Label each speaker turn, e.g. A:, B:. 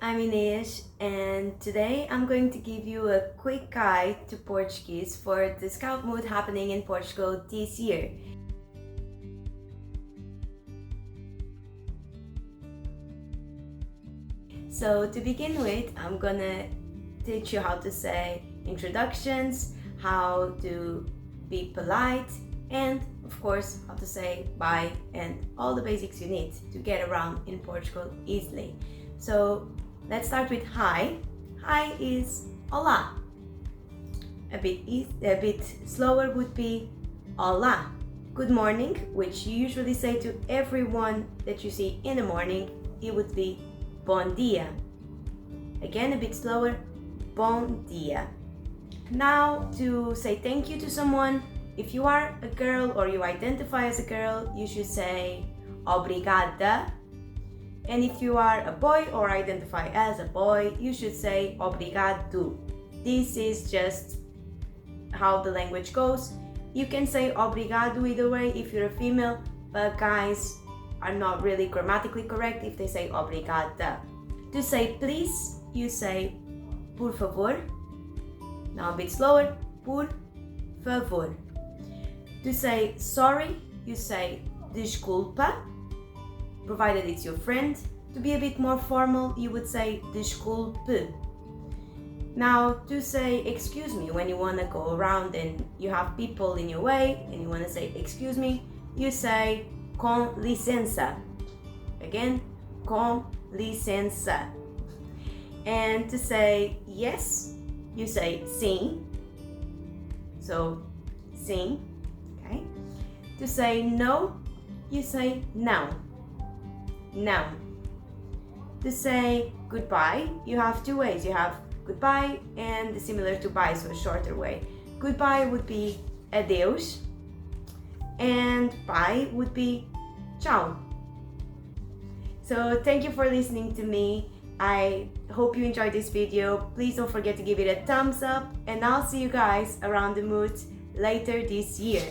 A: I'm Inês, and today I'm going to give you a quick guide to Portuguese for the Scout Moot happening in Portugal this year. So to begin with, I'm gonna teach you how to say introductions, how to be polite, and of course how to say bye and all the basics you need to get around in Portugal easily. So let's start with hi. Hi is olá. A bit slower would be olá. Good morning, which you usually say to everyone that you see in the morning, it would be bom dia. Again, a bit slower, bom dia. Now, to say thank you to someone, if you are a girl or you identify as a girl, you should say obrigada. And if you are a boy or identify as a boy, you should say obrigado. This is just how the language goes. You can say obrigado either way if you're a female, but guys are not really grammatically correct if they say obrigada. To say please, you say por favor. Now a bit slower, por favor. To say sorry, you say desculpa, provided it's your friend. To be a bit more formal, you would say desculpe. Now, to say excuse me when you want to go around and you have people in your way and you want to say excuse me, you say com licença. Again, com licença. And to say yes, you say sim. So, sim. Okay. To say no, you say não. Não. To say goodbye, you have two ways. You have goodbye and similar to bye, so a shorter way. Goodbye would be adeus, and bye would be ciao. So thank you for listening to me. I hope you enjoyed this video. Please don't forget to give it a thumbs up, and I'll see you guys around the moot later this year.